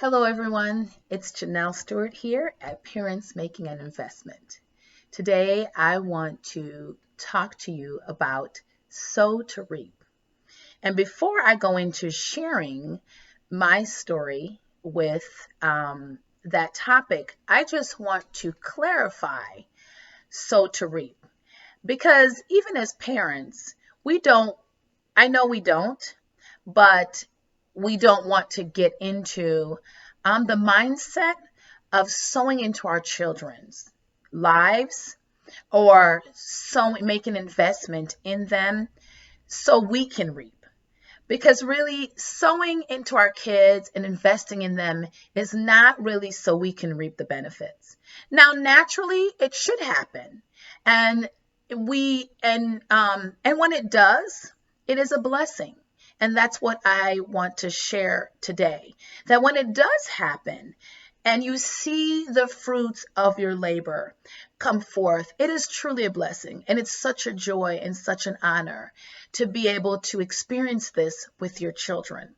Hello, everyone. It's Janelle Stewart here at Parents Making an Investment. Today, I want to talk to you about Sow to Reap. And before I go into sharing my story with that topic, I just want to clarify Sow to Reap. Because even as parents, we don't, I know we don't, but we don't want to get into the mindset of sowing into our children's lives or make an investment in them so we can reap. Because really, sowing into our kids and investing in them is not really so we can reap the benefits. Now, naturally, it should happen, and and when it does, it is a blessing. And that's what I want to share today. That when it does happen and you see the fruits of your labor come forth, it is truly a blessing. And it's such a joy and such an honor to be able to experience this with your children.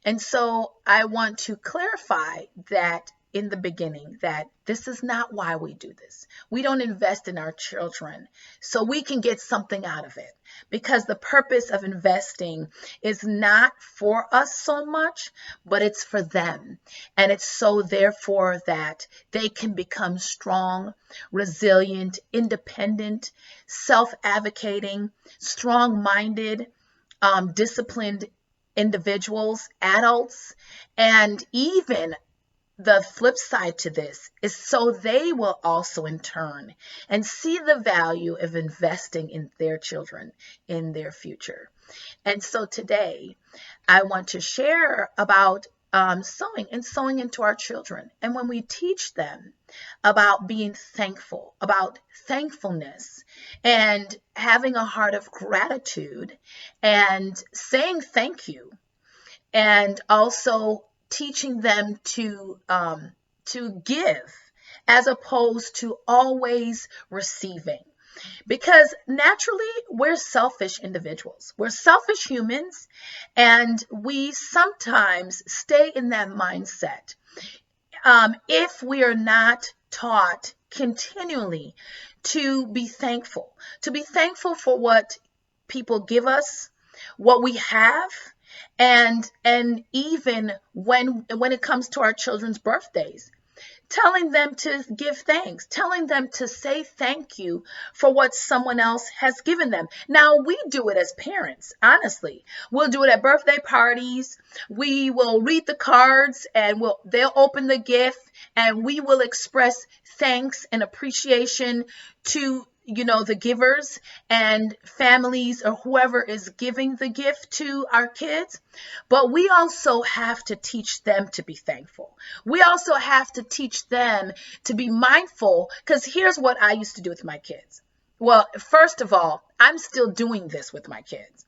And so I want to clarify that in the beginning, that this is not why we do this. We don't invest in our children so we can get something out of it, because the purpose of investing is not for us so much, but it's for them. And it's so therefore that they can become strong, resilient, independent, self-advocating, strong-minded, disciplined individuals, adults, and even the flip side to this is so they will also in turn and see the value of investing in their children in their future. And so today I want to share about sowing into our children. And when we teach them about being thankful, about thankfulness and having a heart of gratitude and saying thank you, and also teaching them to give as opposed to always receiving. Because naturally, we're selfish individuals. We're selfish humans, and we sometimes stay in that mindset if we are not taught continually to be thankful for what people give us, what we have, and even when it comes to our children's birthdays, telling them to give thanks, telling them to say thank you for what someone else has given them. Now, we do it as parents, honestly. We'll do it at birthday parties. We will read the cards and they'll open the gift, and we will express thanks and appreciation to the givers and families or whoever is giving the gift to our kids. But we also have to teach them to be thankful. We also have to teach them to be mindful, because here's what I used to do with my kids. Well, first of all, I'm still doing this with my kids.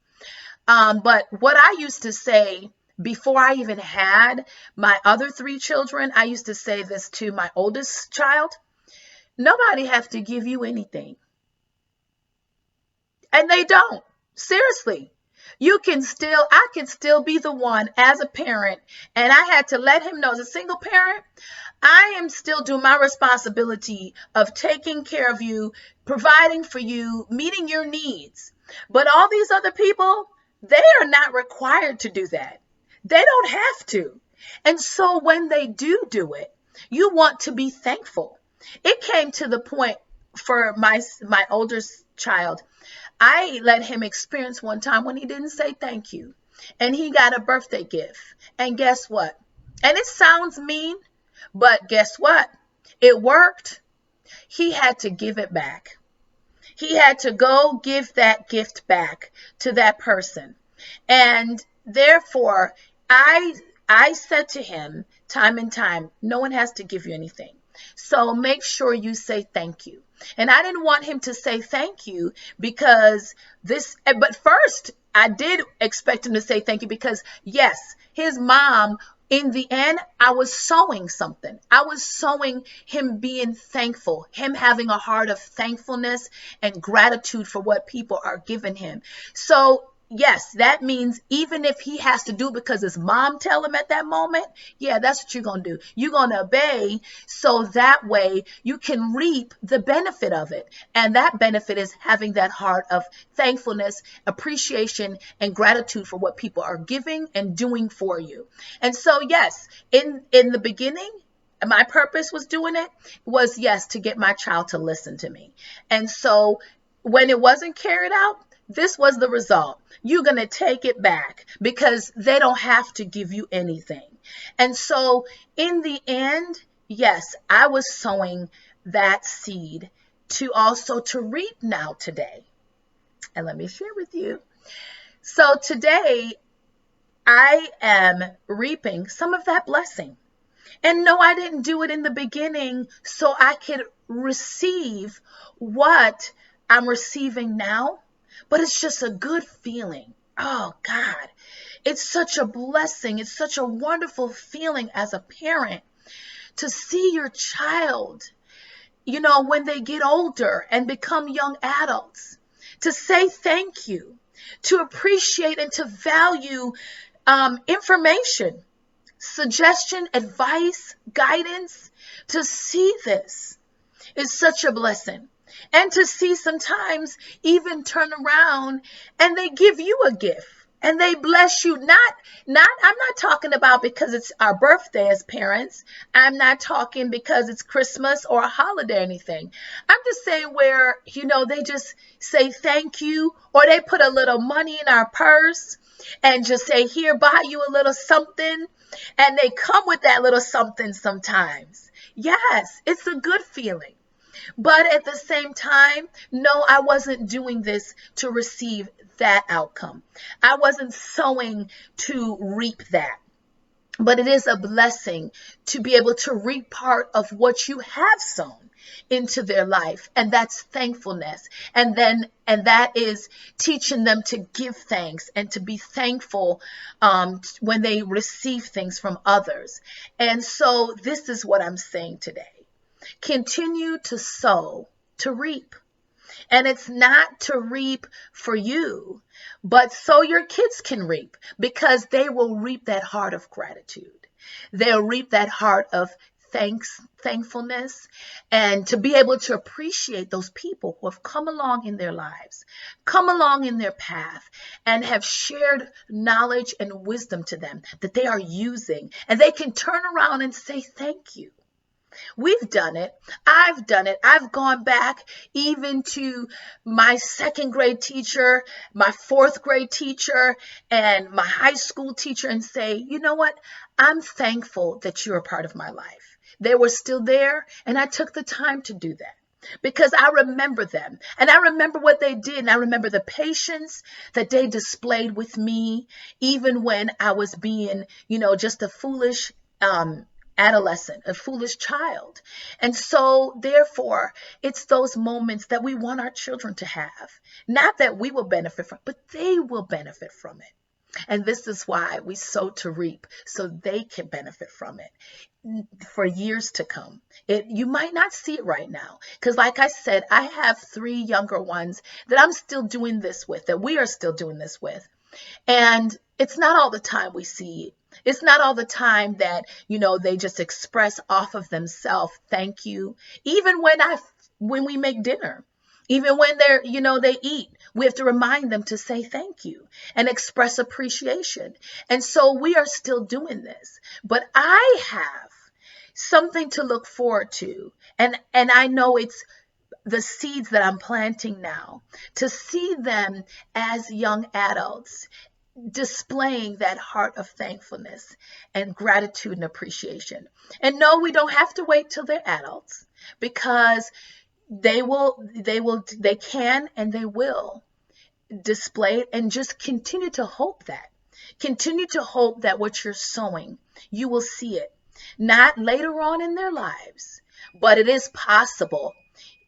But what I used to say before I even had my other three children, I used to say this to my oldest child: nobody has to give you anything. And they don't. Seriously. I can still be the one as a parent. And I had to let him know, as a single parent, I am still doing my responsibility of taking care of you, providing for you, meeting your needs. But all these other people, they are not required to do that. They don't have to. And so when they do it, you want to be thankful. It came to the point for my oldest child, I let him experience one time when he didn't say thank you, and he got a birthday gift. And guess what? And it sounds mean, but guess what? It worked. He had to give it back. He had to go give that gift back to that person. And therefore, I said to him time and time, no one has to give you anything. So make sure you say thank you. And I didn't want him to say thank you but first I did expect him to say thank you because, yes, his mom, in the end, I was sowing something. I was sowing him being thankful, him having a heart of thankfulness and gratitude for what people are giving him. So yes, that means even if he has to do it because his mom tell him at that moment, yeah, that's what you're going to do. You're going to obey so that way you can reap the benefit of it. And that benefit is having that heart of thankfulness, appreciation, and gratitude for what people are giving and doing for you. And so, yes, in the beginning, my purpose was doing it was, yes, to get my child to listen to me. And so when it wasn't carried out, this was the result. You're going to take it back because they don't have to give you anything. And so in the end, yes, I was sowing that seed to also to reap now today. And let me share with you. So today I am reaping some of that blessing. And no, I didn't do it in the beginning so I could receive what I'm receiving now, but it's just a good feeling. Oh God, it's such a blessing. It's such a wonderful feeling as a parent to see your child, when they get older and become young adults, to say thank you, to appreciate and to value information, suggestion, advice, guidance. To see this is such a blessing. And to see sometimes even turn around and they give you a gift and they bless you. I'm not talking about because it's our birthday as parents. I'm not talking because it's Christmas or a holiday or anything. I'm just saying where, they just say thank you, or they put a little money in our purse and just say, here, buy you a little something. And they come with that little something sometimes. Yes, it's a good feeling. But at the same time, no, I wasn't doing this to receive that outcome. I wasn't sowing to reap that. But it is a blessing to be able to reap part of what you have sown into their life. And that's thankfulness. And that is teaching them to give thanks and to be thankful when they receive things from others. And so this is what I'm saying today. Continue to sow to reap. And it's not to reap for you, but so your kids can reap, because they will reap that heart of gratitude. They'll reap that heart of thankfulness, and to be able to appreciate those people who have come along in their lives, come along in their path, and have shared knowledge and wisdom to them that they are using, and they can turn around and say thank you. We've done it. I've done it. I've gone back even to my second grade teacher, my fourth grade teacher, and my high school teacher and say, you know what? I'm thankful that you're a part of my life. They were still there, and I took the time to do that because I remember them, and I remember what they did, and I remember the patience that they displayed with me, even when I was being, just a foolish adolescent, a foolish child. And so therefore, it's those moments that we want our children to have. Not that we will benefit from, but they will benefit from it. And this is why we sow to reap, so they can benefit from it for years to come. You might not see it right now, because like I said, I have 3 younger ones that I'm still doing this with, that we are still doing this with. And it's not all the time we see it. It's not all the time that, they just express off of themselves, thank you. Even when we make dinner, even when they eat, we have to remind them to say thank you and express appreciation. And so we are still doing this, but I have something to look forward to. And I know it's the seeds that I'm planting now, to see them as young adults displaying that heart of thankfulness and gratitude and appreciation. And no, we don't have to wait till they're adults, because they can and they will display it, and just continue to hope that what you're sowing, you will see it, not later on in their lives, but it is possible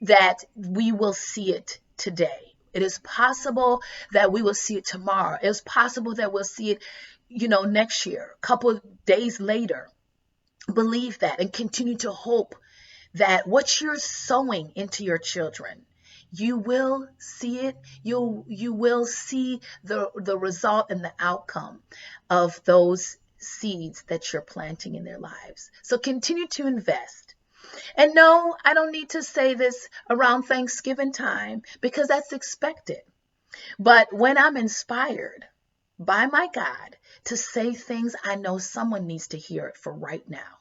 that we will see it today. It is possible that we will see it tomorrow. It is possible that we'll see it, next year, a couple of days later. Believe that and continue to hope that what you're sowing into your children, you will see it. You will see the result and the outcome of those seeds that you're planting in their lives. So continue to invest. And no, I don't need to say this around Thanksgiving time because that's expected. But when I'm inspired by my God to say things, I know someone needs to hear it for right now.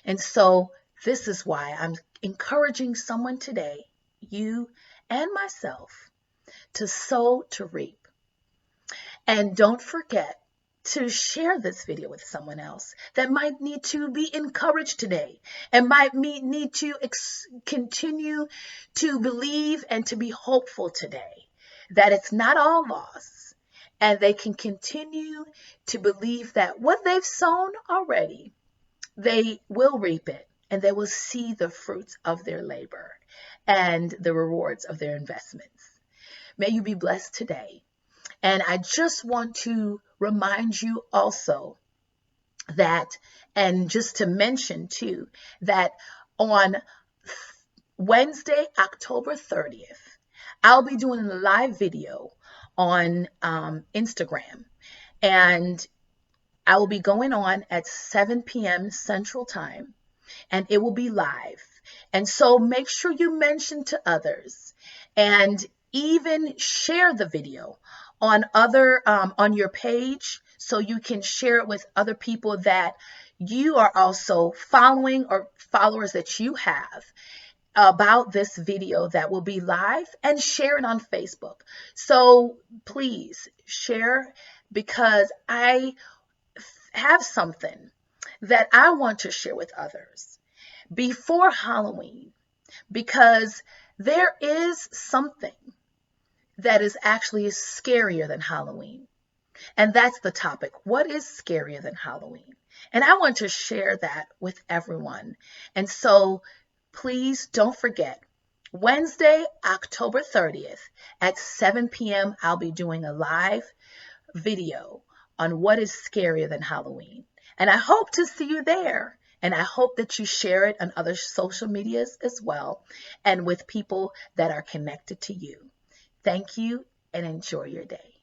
And so this is why I'm encouraging someone today, you and myself, to sow to reap. And don't forget to share this video with someone else that might need to be encouraged today and might need to continue to believe and to be hopeful today that it's not all lost and they can continue to believe that what they've sown already, they will reap it and they will see the fruits of their labor and the rewards of their investments. May you be blessed today. And I just want to remind you also that, and just to mention too, that on Wednesday, October 30th, I'll be doing a live video on Instagram. And I will be going on at 7 p.m. Central Time, and it will be live. And so make sure you mention to others and even share the video on on your page so you can share it with other people that you are also following or followers that you have about this video that will be live, and share it on Facebook. So please share, because I have something that I want to share with others before Halloween, because there is something that is actually scarier than Halloween. And that's the topic. What is scarier than Halloween? And I want to share that with everyone. And so please don't forget, Wednesday, October 30th at 7 p.m., I'll be doing a live video on what is scarier than Halloween. And I hope to see you there. And I hope that you share it on other social medias as well, and with people that are connected to you. Thank you and enjoy your day.